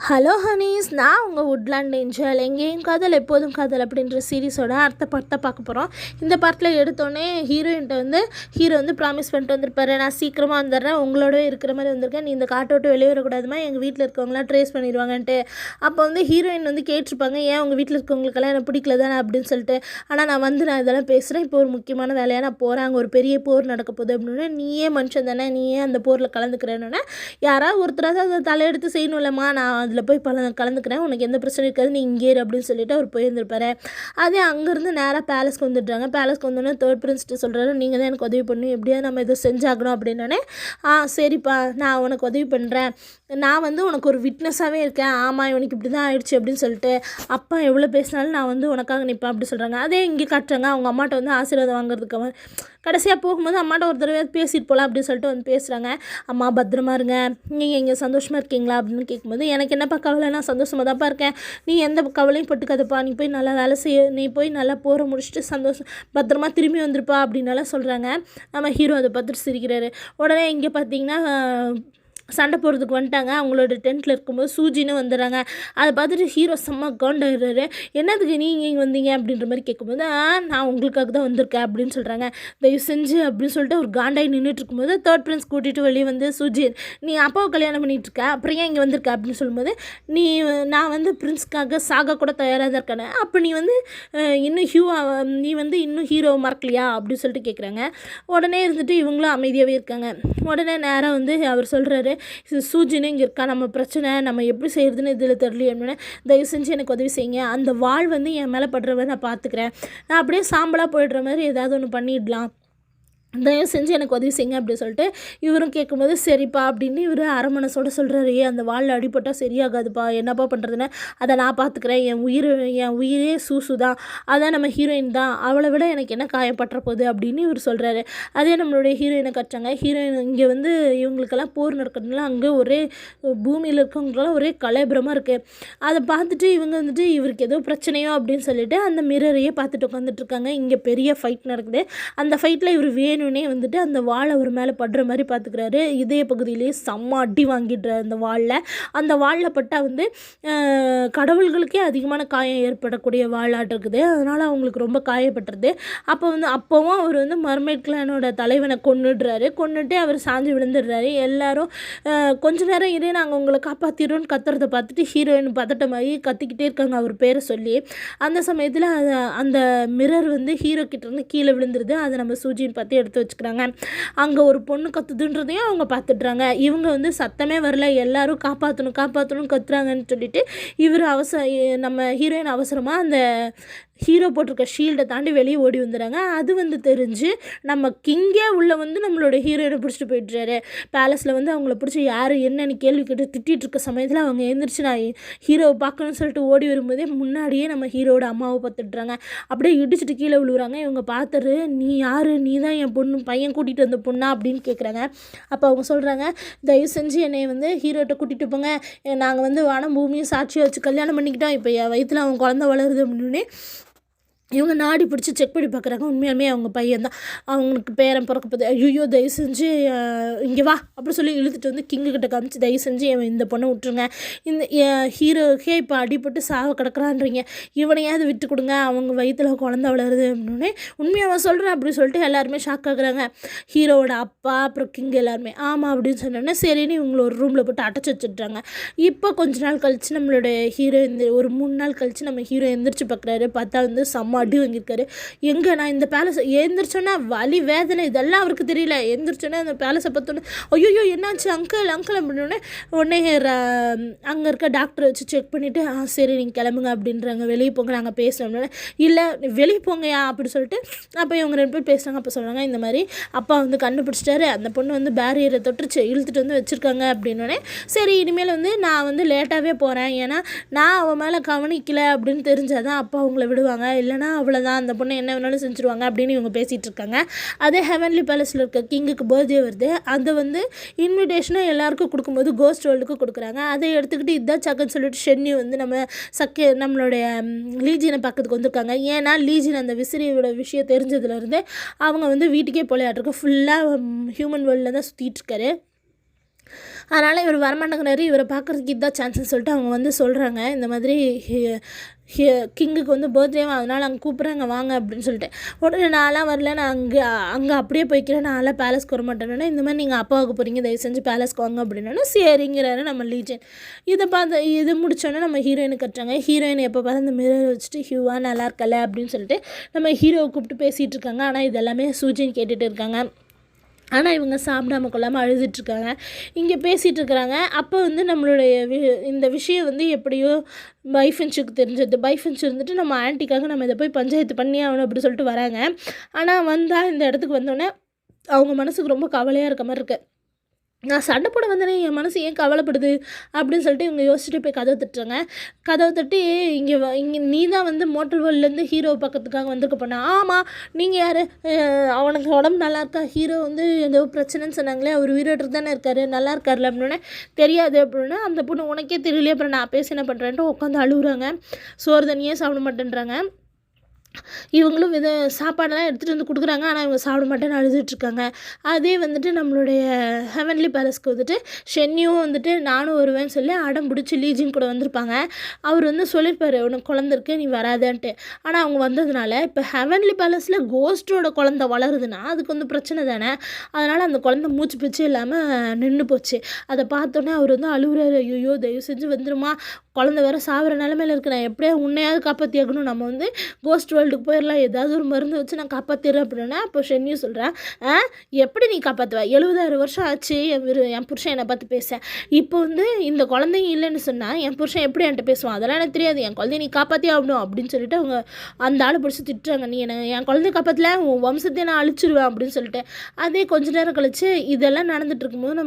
Hello Honey's, நான் உங்கள் woodland angel. எங்கேயும் காதல் எப்போதும் காதல் அப்படின்ற சீரீஸோட அடுத்த பார்ட்டை பார்க்க போகிறோம். இந்த பார்ட்டில் எடுத்தோடனே ஹீரோ வந்து ப்ராமிஸ் பண்ணிட்டு வந்திருப்பாரு, நான் சீக்கிரமாக வந்துடுறேன், உங்களோட இருக்கிற மாதிரி வந்திருக்கேன், நீ இந்த காட்டை விட்டு வெளியே வரக்கூடாதுமா, எங்கள் வீட்டில் இருக்கவங்களாம் ட்ரேஸ் பண்ணிடுவாங்கன்ட்டு. அப்போ வந்து ஹீரோயின் வந்து கேட்டிருப்பாங்க, ஏன் உங்கள் வீட்டில் இருக்கவங்களுக்கெல்லாம் எனக்கு பிடிக்கல தானே அப்படின்னு சொல்லிட்டு. ஆனால் நான் இதெல்லாம் பேசுகிறேன், இப்போ ஒரு முக்கியமான வேலையாக நான் போகிறேன், அங்கே ஒரு பெரிய போர் நடக்க போகுது அப்படின்னு. நீயே மனுஷன் தானே, நீயே அந்த போரில் கலந்துக்கிறேன்னு யாராவது ஒருத்தராக அதை தலையெடுத்து செய்யணும்லம்மா, நான் அதில் போய் கலந்துக்கிறேன், உனக்கு எந்த பிரச்சனையும் இருக்காது, நீ இங்கே அப்படின்னு சொல்லிட்டு அவர் போயிருந்திருப்பாரு. அதே அங்கேருந்து நேராக பேலஸ்க்கு வந்துடுறாங்க. பேலஸ்க்கு வந்தோடனே தேர்ட் பிரின்ஸ்ட்டு சொல்கிறாரு, நீங்கள் தான் எனக்கு உதவி பண்ணணும், எப்படியாவது நம்ம இதை செஞ்சாகணும் அப்படின்னே. சரிப்பா, நான் உனக்கு உதவி பண்ணுறேன், நான் வந்து உனக்கு ஒரு விட்னஸாகவே இருக்கேன், ஆமாம் இவனுக்கு இப்படி தான் ஆயிடுச்சு அப்படின்னு சொல்லிட்டு. அப்பா எவ்வளோ பேசினாலும் நான் வந்து உனக்காக நிற்பேன் அப்படி சொல்கிறாங்க. அதே இங்கே காட்டுறாங்க, அவங்க அம்மாட்ட வந்து ஆசீர்வாதம் வாங்குறதுக்கு கடைசியாக போகும்போது அம்மாட்ட ஒரு தடவை பேசிட்டு போகலாம் அப்படின்னு சொல்லிட்டு வந்து பேசுகிறாங்க. அம்மா பத்திரமா இருங்க, நீங்கள் இங்கே சந்தோஷமாக இருக்கீங்களா அப்படின்னு கேட்கும்போது, எனக்கு என்னப்பா கவலை, நான் சந்தோஷமாக தான்ப்பா இருக்கேன், நீ எந்த கவலையும் பட்டுக்காதப்பா, நீ போய் நல்லா வேலை செய்ய, நீ போய் நல்லா போகிற முடிச்சுட்டு பத்திரமா திரும்பி வந்துருப்பா அப்படின்னாலாம் சொல்கிறாங்க. நம்ம ஹீரோ அதை பார்த்துட்டு சிரிக்கிறாரு. உடனே இங்கே பார்த்தீங்கன்னா சண்டை போடுறதுக்கு வந்துட்டாங்க. அவங்களோட டென்ட்டில் இருக்கும்போது சூஜின்னு வந்துடுறாங்க. அதை பார்த்துட்டு ஹீரோ செம்ம காண்டாயிடுறாரு. என்னதுக்கு நீங்கள் இங்கே வந்தீங்க அப்படின்ற மாதிரி கேட்கும்போது, நான் உங்களுக்காக தான் வந்திருக்கேன் அப்படின்னு சொல்கிறாங்க. தயவு செஞ்சு அப்படின்னு சொல்லிட்டு ஒரு காண்டாய் நின்றுட்டு இருக்கும்போது தேர்ட் பிரின்ஸ் கூட்டிகிட்டு வெளியே வந்து, சூஜின் நீ அப்பாவை கல்யாணம் பண்ணிகிட்டு இருக்க, அப்புறம் ஏன் இங்கே வந்திருக்க அப்படின்னு சொல்லும்போது, நான் வந்து பிரின்ஸ்க்காக சாக கூட தயாராக தான் இருக்கேன், அப்போ நீ வந்து இன்னும் ஹீரோவை மறக்கலையா அப்படின்னு சொல்லிட்டு கேட்குறாங்க. உடனே இருந்துட்டு இவங்களும் அமைதியாகவே இருக்காங்க. உடனே நேராக வந்து அவர் சொல்கிறாரு, சூஜின்னு இங்கே இருக்கா, நம்ம பிரச்சனை நம்ம எப்படி செய்கிறதுன்னு இதில் தெரியல அப்படின்னா, தயவு செஞ்சு எனக்கு உதவி செய்யுங்க, அந்த வாள் வந்து என் மேலே படுற மாதிரி நான் பார்த்துக்கிறேன், நான் அப்படியே சாம்பலாக போயிடுற மாதிரி ஏதாவது ஒன்று பண்ணிடலாம், தயவு செஞ்சு எனக்கு உதவி செய்யுங்க அப்படின்னு சொல்லிட்டு இவரும் கேட்கும்போது, சரிப்பா அப்படின்னு இவர் அரமனசோட சொல்கிறாரு. அந்த வாளில் அடிப்பட்டால் சரியாகாதுப்பா, என்னப்பா பண்ணுறதுன்னு, அதை நான் பார்த்துக்கிறேன், என் உயிரே சூசு தான், அதான் நம்ம ஹீரோயின் தான், அவளை விட எனக்கு என்ன காயப்பட்டுற போகுது அப்படின்னு இவர் சொல்கிறாரு. அதே நம்மளுடைய ஹீரோயினை கட்டுறாங்க. ஹீரோயின் இங்கே வந்து இவங்களுக்கெல்லாம் போர் நடக்கிறதுனால அங்கே ஒரே பூமியில் இருக்கவங்களுக்கெல்லாம் ஒரே கலைபுரமாக இருக்குது. அதை பார்த்துட்டு இவங்க வந்துட்டு இவருக்கு ஏதோ பிரச்சனையோ அப்படின்னு சொல்லிட்டு அந்த மிரரையே பார்த்துட்டு உட்காந்துட்ருக்காங்க. இங்கே பெரிய ஃபைட் நடக்குது. அந்த ஃபைட்டில் இவர் வேணும்னே வந்துட்டு அந்த வாழை ஒரு மேலே படுற மாதிரி பார்த்துக்கிறாரு. இதே பகுதியிலேயே செம்ம அடி வாங்கிடுற அந்த வாழில் பட்டால் வந்து கடவுள்களுக்கே அதிகமான காயம் ஏற்படக்கூடிய வாழாட்டு இருக்குது. அதனால் அவங்களுக்கு ரொம்ப காயப்பட்டுருது. அப்போவும் அவர் வந்து மர்மைட் கிளானோட தலைவனை கொன்னுட்டு அவர் சாஞ்சு விழுந்துடுறாரு. எல்லாரும் கொஞ்ச நேரம் இதே நாங்கள் உங்களை காப்பாற்றிடுறோன்னு கத்துறதை பார்த்துட்டு ஹீரோயின் பதட்டமாகி கத்திக்கிட்டே இருக்காங்க அவர் பேரை சொல்லி. அந்த சமயத்தில் அந்த மிரர் வந்து ஹீரோ கிட்டேருந்து கீழே விழுந்துருது. அதை நம்ம சூஜின்னு பார்த்து எடுத்து வச்சுக்கிறாங்க. அங்கே ஒரு பொண்ணு கத்துதுன்றதையும் அவங்க பார்த்துட்றாங்க. இவங்க வந்து சத்தமே வரல, எல்லாரும் காப்பாற்றணும் கத்துறாங்கன்னு சொல்லிட்டு இவர் நம்ம ஹீரோயின் அவசரமாக அந்த ஹீரோ போட்டிருக்க ஷீல்டை தாண்டி வெளியே ஓடி வந்துடுறாங்க. அது வந்து தெரிஞ்சு நம்ம கிங்கே உள்ளே வந்து நம்மளோட ஹீரோயினை பிடிச்சிட்டு போயிட்டுறாரு. பேலஸில் வந்து அவங்கள பிடிச்சி யார் என்னன்னு கேள்வி கேட்டு திட்டிகிட்டு இருக்க சமயத்தில் அவங்க எழுந்திரிச்சு நான் ஹீரோவை பார்க்கணும்னு சொல்லிட்டு ஓடி வரும்போதே முன்னாடியே நம்ம ஹீரோட அம்மாவை பார்த்துட்றாங்க. அப்படியே இடிச்சிட்டு கீழே விழுவுறாங்க. இவங்க பார்த்துட்டு, நீ யார், நீ தான் என் பையன் கூட்டிகிட்டு வந்த பொண்ணா அப்படின்னு கேட்குறாங்க. அப்போ அவங்க சொல்கிறாங்க, தயவு செஞ்சு என்னை வந்து ஹீரோட்ட கூட்டிகிட்டு போங்க, நாங்கள் வந்து வானம் பூமியும் சாட்சியை வச்சு கல்யாணம் பண்ணிக்கிட்டோம், இப்போ என் வயிற்றில் அவன் குழந்தை வளருது அப்படின்னு இவங்க நாடி பிடிச்சி செக் பண்ணி பார்க்குறாங்க. உண்மையாலுமே அவங்க பையன்தான், அவங்களுக்கு பேரன் பிறக்க போகுது. ஐயோ தயவு செஞ்சு இங்கே வா அப்படி சொல்லி இழுத்துட்டு வந்து கிட்ட காமிச்சு, தயவு செஞ்சு இந்த பொண்ணை விட்டுருங்க, இந்த ஹீரோக்கே இப்போ அடிபட்டு சாவ கிடக்குறான்றீங்க, இவனையாவது விட்டு கொடுங்க, அவங்க வயிற்றில் குழந்தை வளருது அப்படின்னு உண்மையாக சொல்கிறேன் அப்படின்னு சொல்லிட்டு எல்லாருமே ஷாக் ஆகுறாங்க. ஹீரோவோட அப்பா அப்புறம் கிங் எல்லாருமே ஆமாம் அப்படின்னு சொன்னோன்னே சரின்னு இவங்களை ஒரு ரூமில் போட்டு அடைச்சி வச்சுட்றாங்க. இப்போ கொஞ்ச நாள் கழித்து நம்மளோட ஹீரோ ஒரு 3 நாள் கழித்து நம்ம ஹீரோ எந்திரிச்சு பார்க்குறாரு. பார்த்தா வந்து செம்ம அடி வாங்கியிருக்காரு. எங்கே நான் இந்த பேலஸ் எழுந்திரிச்சோன்னா வலி வேதனை இதெல்லாம் அவருக்கு தெரியல. எழுந்திரிச்சோன்னே அந்த பேலஸை பார்த்தோன்னே ஐயோ என்னாச்சு அங்கிள் அப்படின்னோடனே உடனே அங்கே இருக்க டாக்டரை வச்சு செக் பண்ணிவிட்டு, சரி நீங்கள் கிளம்புங்க அப்படின்றாங்க, வெளியே போங்க நாங்கள் பேசுகிறோம்னு. இல்லை வெளியே போங்கயா அப்படி சொல்லிட்டு அப்போ இவங்க 2 பேர் பேசுகிறாங்க. அப்போ சொல்கிறாங்க, இந்த மாதிரி அப்பா வந்து கண்டுபிடிச்சிட்டாரு, அந்த பொண்ணு வந்து பேரியரை தொட்டுச்சு இழுத்துட்டு வந்து வச்சுருக்காங்க அப்படின்னோடனே, சரி இனிமேல் வந்து நான் வந்து லேட்டாகவே போகிறேன், ஏன்னா நான் அவன் மேலே கவனிக்கலை அப்படின்னு தெரிஞ்சாதான் அப்பா அவங்கள விடுவாங்க, இல்லைனா அவ்வளோதான் அந்த பொண்ணை என்ன வேணாலும் செஞ்சுருவாங்க அப்படின்னு இவங்க பேசிகிட்டு இருக்காங்க. அதே ஹெவன்லி பேலஸில் இருக்க கிங்குக்கு பர்த்டே வருது. அதை வந்து இன்விடேஷனை எல்லாருக்கும் கொடுக்கும்போது கோஸ்ட் வேர்ல்டுக்கு கொடுக்குறாங்க. அதை எடுத்துக்கிட்டு இதான் சக்கன்னு சொல்லிட்டு ஷென்னி வந்து நம்மளுடைய லீஜினை பார்க்கறதுக்கு வந்திருக்காங்க. ஏன்னா லீஜின் அந்த விசிறியோட விஷயம் தெரிஞ்சதுலேருந்து அவங்க வந்து வீட்டுக்கே போலையாட்டிருக்கு, ஃபுல்லாக ஹியூமன் வேர்ல்டில் தான் சுற்றிட்டு இருக்காரு. அதனால் இவர் வரமாட்டேங்கிறாரு, இவரை பார்க்குறதுக்கு இதுதான் சான்ஸ்ன்னு சொல்லிட்டு அவங்க வந்து சொல்கிறாங்க. இந்த மாதிரி கிங்குக்கு வந்து பர்த்டேவா, அதனால் அங்கே கூப்பிட்றாங்க வாங்க அப்படின்னு சொல்லிட்டு. உடனே நான்லாம் வரல, நான் அங்கே அப்படியே போய்க்கிறேன், நான்லாம் பேலஸ்க்கு வர மாட்டேன்னா, இந்த மாதிரி நீங்கள் அப்பாவுக்கு போகிறீங்க, தயவு செஞ்சு பேலஸ்க்கு வாங்க அப்படின்னா சரிங்கிறாரு நம்ம லீஜன். இதை பார்த்து இது முடிச்சோன்னே நம்ம ஹீரோயினுக்கு கட்டுறாங்க. ஹீரோயின் எப்போ பார்த்து அந்த மிரர் வச்சுட்டு ஹியூவா நல்லா இருக்கல அப்படின்னு சொல்லிட்டு நம்ம ஹீரோவை கூப்பிட்டு பேசிகிட்டு இருக்காங்க. ஆனால் இதெல்லாமே சூஜின் கேட்டுகிட்டு இருக்காங்க. ஆனால் இவங்க சாப்பிடாம கொள்ளாமல் அழுதுட்ருக்காங்க, இங்கே பேசிகிட்டு இருக்கிறாங்க. அப்போ வந்து நம்மளுடைய இந்த விஷயம் வந்து எப்படியோ பைஃபென்ஸுக்கு தெரிஞ்சது. பைஃபென்ஸ் இருந்துட்டு நம்ம ஆன்ட்டிக்காக நம்ம இதை போய் பஞ்சாயத்து பண்ணி ஆகணும் அப்படி சொல்லிட்டு வராங்க. ஆனால் வந்தால் இந்த இடத்துக்கு வந்தோடனே அவங்க மனசுக்கு ரொம்ப கவலையாக இருக்க மாதிரி இருக்குது. நான் சண்டை போட வந்தேனே, என் மனசு ஏன் கவலைப்படுது அப்படின்னு சொல்லிட்டு இவங்க யோசிச்சுட்டு போய் கதவை தட்டுறாங்க. கதவை தட்டி இங்கே நீ தான் வந்து மோட்டல் வேர்ல்ட்லேருந்து ஹீரோவை பார்க்கறதுக்காக வந்திருக்க போனேன். ஆமாம், நீங்கள் யார்? அவனுக்கு உடம்பு நல்லா இருக்கா? ஹீரோ வந்து ஏதோ பிரச்சனைன்னு சொன்னாங்களே, அவர் உயிரோடு தானே இருக்காரு, நல்லா இருக்கார்ல அப்படின்னே. தெரியாது அப்படின்னா அந்த பொண்ணு உனக்கே தெரியலையே, அப்புறம் நான் பேச என்ன பண்ணுறேன்ட்டு உட்காந்து அழுகுறாங்க. சோறு தண்ணியே சாப்பிட மாட்டேன்றாங்க. இவங்களும் சாப்பாடெல்லாம் எடுத்துகிட்டு வந்து கொடுக்குறாங்க. ஆனால் இவங்க சாப்பிட மாட்டேன்னு அழுதுட்ருக்காங்க. அதே வந்துட்டு நம்மளுடைய ஹெவன்லி பேலஸ்க்கு வந்துட்டு ஷென்னியும் வந்துட்டு நானும் வருவேன்னு சொல்லி அடம் பிடிச்சி லீஜின் கூட வந்திருப்பாங்க. அவர் வந்து சொல்லியிருப்பார் உனக்கு குழந்தைருக்கு நீ வராதன்ட்டு. ஆனால் அவங்க வந்ததுனால இப்போ ஹெவன்லி பேலஸில் கோஸ்ட்டோட குழந்தை வளருதுன்னா அதுக்கு வந்து பிரச்சனை தானே. அதனால் அந்த குழந்தை மூச்சு பிச்சு இல்லாமல் நின்று போச்சு. அதை பார்த்தோன்னே அவர் வந்து அழுகுறாரு. ஐயோ தயவு செஞ்சு வந்துடுமா, குழந்தை வேறு சாகிற நிலமையில இருக்கு, நான் எப்படியா உன்னையாவது காப்பாற்றி ஆகணும், நம்ம வந்து கோஸ்ட் வேர்ல்டுக்கு போயிடலாம், ஏதாவது ஒரு மருந்து வச்சு நான் காப்பாற்றிடுறேன் அப்படின்னா. அப்போ ஷென்னியும் சொல்கிறேன், எப்படி நீ காப்பாற்றுவ? 70,000 வருஷம் ஆச்சு என் புருஷன் என்னை பார்த்து பேச. இப்போ வந்து இந்த குழந்தையும் இல்லைன்னு சொன்னால் என் புருஷன் எப்படி என்கிட்ட பேசுவான்? அதெல்லாம் எனக்கு தெரியாது, என் குழந்தைய நீ காப்பாற்றி ஆகணும் அப்படின்னு சொல்லிட்டு அவங்க அந்த ஆள் பிடிச்சி திட்டுறாங்க. நீ என் குழந்தைய காப்பாற்றல, உன் வம்சத்தையே நான் அழிச்சிடுவேன் அப்படின்னு சொல்லிட்டு. அதே கொஞ்ச நேரம் கழிச்சு இதெல்லாம் நடந்துட்டு இருக்கும்போது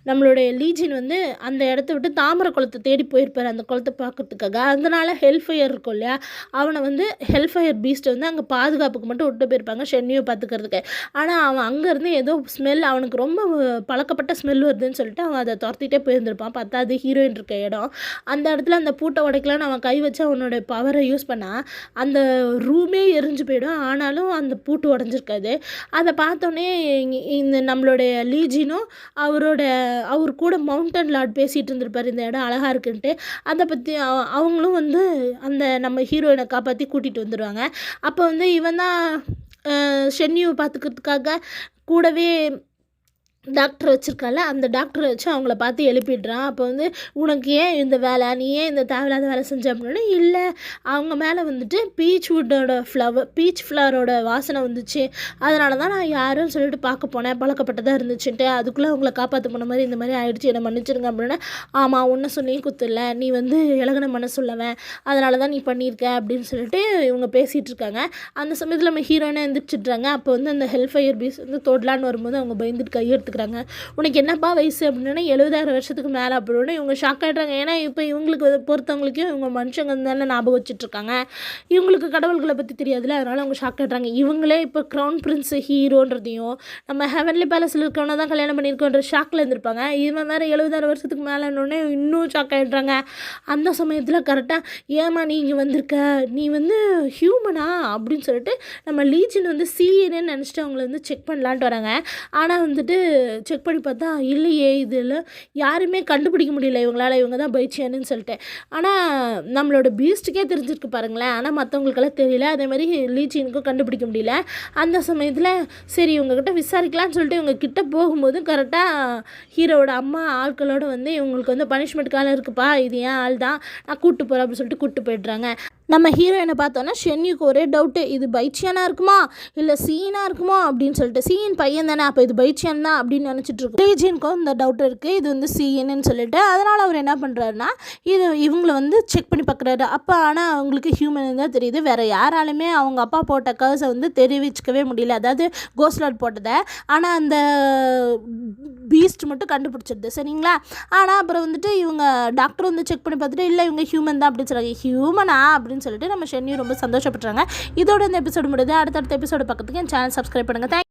நம்மளுடைய லீஜின் வந்து அந்த இடத்த விட்டு தாமரை குளத்தை தேடி போயிருப்பார் அந்த குளத்தை பார்க்கறதுக்காக. அதனால ஹெல்ஃபயர் இருக்கும் இல்லையா, அவனை வந்து ஹெல்ஃபயர் பீஸ்ட்டை வந்து அங்கே பாதுகாப்புக்கு மட்டும் விட்டு போயிருப்பாங்க ஷென்னியை பார்த்துக்கிறதுக்கு. ஆனால் அவன் அங்கேருந்து ஏதோ ஸ்மெல், அவனுக்கு ரொம்ப பழக்கப்பட்ட ஸ்மெல் வருதுன்னு சொல்லிட்டு அவன் அதை துரத்திட்டே போயிருந்திருப்பான். பார்த்தா அது ஹீரோயின் இருக்க இடம். அந்த இடத்துல அந்த பூட்டை உடைக்கலான்னு அவன் கை வச்சு அவனோட பவரை யூஸ் பண்ணால் அந்த ரூமே எரிஞ்சு போயிடும். ஆனாலும் அந்த பூட்டு உடஞ்சிருக்காது. அதை பார்த்தோன்னே இந்த நம்மளுடைய லீஜினும் அவர் கூட மவுண்டன் லார்ட் பேசிகிட்டு இருந்திருப்பார், இந்த இடம் அழகாக இருக்குன்ட்டு. அதை பற்றி அவங்களும் வந்து அந்த நம்ம ஹீரோயினை காப்பாற்றி கூட்டிகிட்டு வந்துடுவாங்க. அப்போ வந்து இவன் தான் ஷென்னியை பார்த்துக்கிறதுக்காக கூடவே டாக்டர் வச்சுருக்கால, அந்த டாக்டரை வச்சு அவங்கள பார்த்து எழுப்பிடுறான். அப்போ வந்து உனக்கு ஏன் இந்த வேலை, நீ ஏன் இந்த தேவையில்லாத வேலை செஞ்ச அப்படின்னா, இல்லை அவங்க மேலே வந்துட்டு பீச் ஃப்ளவரோட வாசனை வந்துச்சு, அதனால தான் நான் யாருன்னு சொல்லிட்டு பார்க்க போனேன், பழக்கப்பட்டதாக இருந்துச்சுன்ட்டு. அதுக்குள்ளே அவங்கள காப்பாற்ற போன மாதிரி இந்த மாதிரி ஆகிடுச்சு, என்னை மன்னிச்சிருங்க அப்படின்னா. ஆமாம், ஒன்றை சொல்லியும் குத்துல, நீ வந்து இலகன மனசு சொல்லவன், அதனால தான் நீ பண்ணியிருக்க அப்படின்னு சொல்லிட்டு இவங்க பேசிகிட்டு இருக்காங்க. அந்த சமயத்தில் நம்ம ஹீரோயினை எந்திரிச்சிட்றாங்க. அப்போ வந்து அந்த ஹெல்ஃபயர் பீஸ் வந்து தோடலான்னு வரும்போது அவங்க பயந்துட்டு கையெடுத்து உனக்கு என்னப்பா வயசு அப்படின்னா 70,000 வருஷத்துக்கு மேலே அப்படின்னு இவங்க ஷாக் ஆகிடுறாங்க. ஏன்னா இப்போ இவங்களுக்கு பொறுத்தவங்களுக்கும் இவங்க மனுஷங்க தானே ஞாபகம் வச்சுட்ருக்காங்க, இவங்களுக்கு கடவுள்களை பற்றி தெரியாதுல்ல, அதனால் அவங்க ஷாக் ஆகிடுறாங்க. இவங்களே இப்போ க்ரௌன் பிரின்ஸ் ஹீரோன்றதையும் நம்ம ஹெவன்லி பேலஸில் இருக்கவனை தான் கல்யாணம் பண்ணியிருக்கோன்ற ஷாக்கில் இருந்திருப்பாங்க. இவன் வேறு 70,000 வருஷத்துக்கு மேலேன்னொடனே இன்னும் ஷாக் ஆகிடுறாங்க. அந்த சமயத்தில் கரெக்டாக ஏமா நீ இங்கே வந்திருக்க, நீ வந்து ஹியூமனா அப்படின்னு சொல்லிட்டு நம்ம லீஜன் வந்து சிஎன்னு நினச்சிட்டு அவங்கள வந்து செக் பண்ணலான்ட்டு வராங்க. ஆனால் வந்துட்டு செக் பண்ணி பார்த்தா இல்லையே, இதில் யாருமே கண்டுபிடிக்க முடியல இவங்களால், இவங்க தான் பைச்சியானுன்னு சொல்லிட்டு. ஆனால் நம்மளோட பீஸ்ட்டுக்கே தெரிஞ்சிருக்கு பாருங்களேன், ஆனால் மற்றவங்களுக்கெல்லாம் தெரியல. அதே மாதிரி லீச்சினுக்கும் கண்டுபிடிக்க முடியல. அந்த சமயத்தில் சரி இவங்ககிட்ட விசாரிக்கலான்னு சொல்லிட்டு இவங்க கிட்ட போகும்போது கரெக்டாக ஹீரோவோட அம்மா ஆட்களோடு வந்து இவங்களுக்கு வந்து பனிஷ்மெண்ட் காலம் இருக்குப்பா, இது ஏன் ஆள் தான், நான் கூப்பிட்டு போகிறேன் அப்படின்னு சொல்லிட்டு கூப்பிட்டு போய்ட்றாங்க. நம்ம ஹீரோயினை பார்த்தோன்னா ஷென்னிக்கு ஒரே டவுட்டு, இது பைச்சியானாக இருக்குமா இல்லை சீனாக இருக்குமா அப்படின்னு சொல்லிட்டு. சீன் பையன் தானே, அப்போ இது பைச்சியான் தான் அப்படின்னு நினச்சிட்டு இருக்கோம். லீஜினுக்கும் இந்த டவுட் இருக்குது, இது வந்து சீன்னு சொல்லிட்டு. அதனால் அவர் என்ன பண்ணுறாருன்னா இவங்களை வந்து செக் பண்ணி பார்க்குறாரு. அப்போ ஆனால் அவங்களுக்கு ஹியூமன் தான் தெரியுது, வேறு யாராலுமே அவங்க அப்பா போட்ட கர்ஸை வந்து தெரிவிச்சிக்கவே முடியல, அதாவது கோஸ்ட்லாட் போட்டதை. ஆனால் அந்த பீஸ்ட் மட்டும் கண்டுபிடிச்சிடுது சரிங்களா. ஆனால் அப்புறம் வந்துட்டு இவங்க டாக்டர் வந்து செக் பண்ணி பார்த்துட்டு இல்லை இவங்க ஹியூமன் தான் அப்படின்னு சொல்கிறாங்க. ஹியூமனா அப்படின்னு சொல்லிட்டு நம்ம ஷென்னியும் ரொம்ப சந்தோஷப்படுறாங்க. இதோட இந்த எபிசோடு முடியுது. அடுத்தடுத்த எபிசோடு பார்க்கறதுக்கு என் சேனல் சப்ஸ்கிரைப் பண்ணுங்கள்.